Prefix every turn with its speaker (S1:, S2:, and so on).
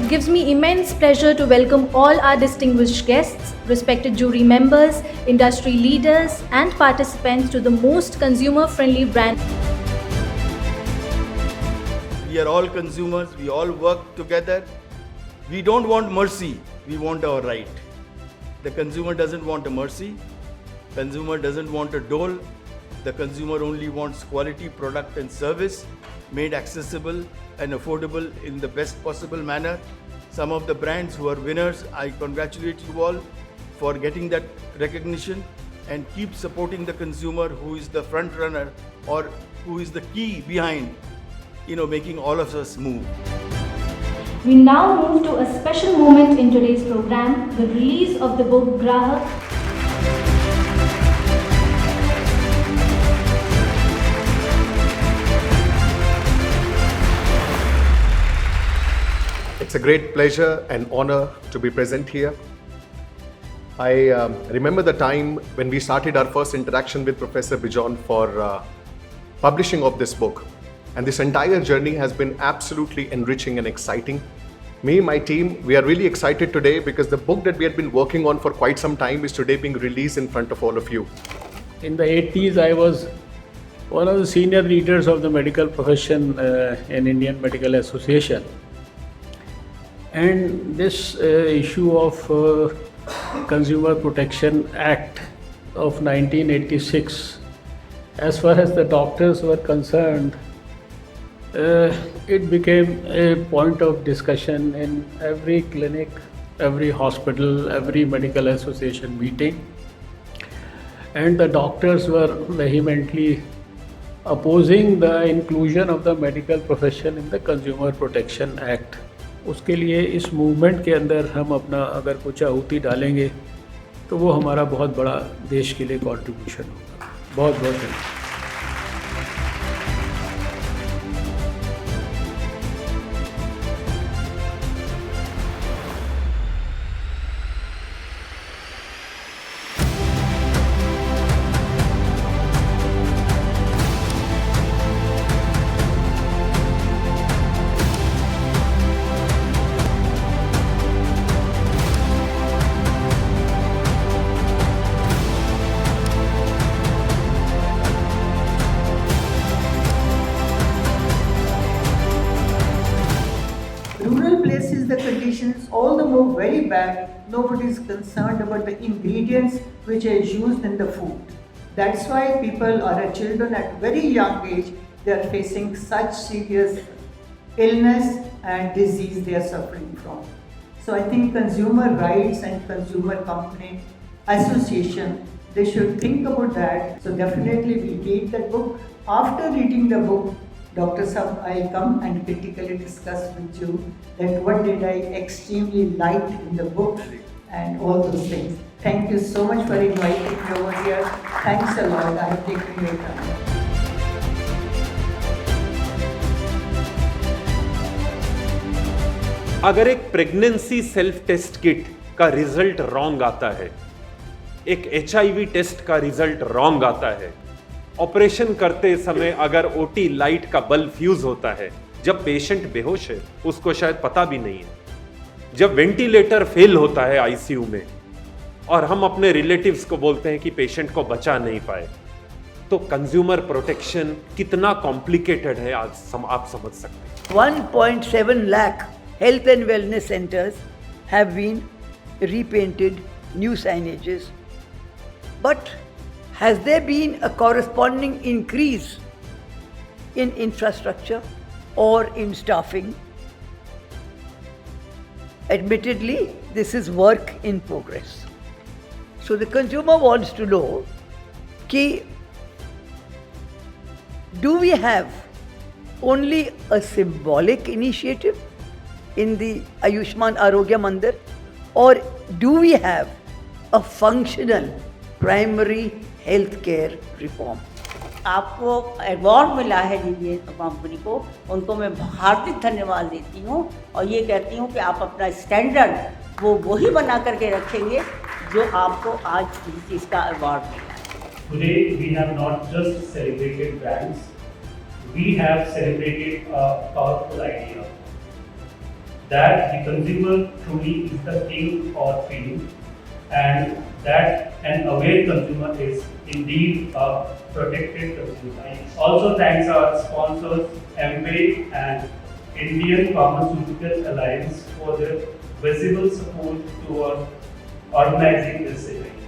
S1: gives me immense pleasure to welcome all our distinguished guests, respected jury members, industry leaders, and participants to the most consumer-friendly brand.
S2: We are all consumers, we all work together. We don't want mercy, we want our right. The consumer doesn't want a mercy, consumer doesn't want a dole. The consumer only wants quality product and service made accessible and affordable in the best possible manner. Some of the brands who are winners, I congratulate you all for getting that recognition, and keep supporting the consumer who is the front runner or who is the key behind, making all of us move.
S1: We now move to a special moment in today's program, the release of the book Grahak.
S3: It's a great pleasure and honor to be present here. I remember the time when we started our first interaction with Professor Bijon for publishing of this book. And this entire journey has been absolutely enriching and exciting. Me, my team, we are really excited today because the book that we had been working on for quite some time is today being released in front of all of you.
S4: In the 80s, I was one of the senior leaders of the medical profession in Indian Medical Association. And this issue of Consumer Protection Act of 1986, as far as the doctors were concerned, it became a point of discussion in every clinic, every hospital, every medical association meeting. And the doctors were vehemently opposing the inclusion of the medical profession in the Consumer Protection Act. उसके लिए इस movement के अंदर हम अपना अगर कुछ आहुति डालेंगे तो वो हमारा बहुत बड़ा देश के लिए कॉन्ट्रीब्यूशन होगा। बहुत बहुत धन्यवाद।
S5: Rural places, the conditions all the more very bad. Nobody is concerned about the ingredients which are used in the food. That's why people or children at very young age, they are facing such serious illness and disease they are suffering from. So I think consumer rights and consumer company association, they should think about that. So definitely we read that book. After reading the book, Dr. Sab, I come and critically discuss with you that what did I extremely like in the book and all those things. Thank you so much for inviting me over here. Thanks a lot. I have taken your time.
S6: अगर एक pregnancy self test kit का result wrong आता है, एक HIV test का result wrong आता है, operation करते समय अगर OT लाइट का बल्ब फ्यूज होता है, जब पेशेंट बेहोश है उसको शायद पता भी नहीं है, जब वेंटिलेटर फेल होता है ICU में और हम अपने रिलेटिव्स को बोलते हैं कि पेशेंट को बचा नहीं पाए, तो कंज्यूमर प्रोटेक्शन कितना कॉम्प्लिकेटेड है आज आप समझ सकते हैं।
S7: 1.7 lakh health and wellness centers have been repainted, new signages, but has there been a corresponding increase in infrastructure or in staffing? Admittedly, this is work in progress. So the consumer wants to know, do we have only a symbolic initiative in the Ayushman Arogya Mandir, or do we have a functional primary health care reform?
S8: आपको award मिला है जिन company को, उनको मैं हार्दिक धन्यवाद देती हूँ और ये कहती हूँ कि आप अपना स्टैंडर्ड वो वही बना करके रखेंगे जो आपको आज इस चीज़ का अवार्ड मिला है।
S9: Today we have not just celebrated brands, we have celebrated a powerful idea. that the consumer truly is the king or queen, and that an aware consumer is indeed a protected consumer. Also thanks our sponsors Amway and Indian Pharmaceutical Alliance for their visible support toward organizing this event.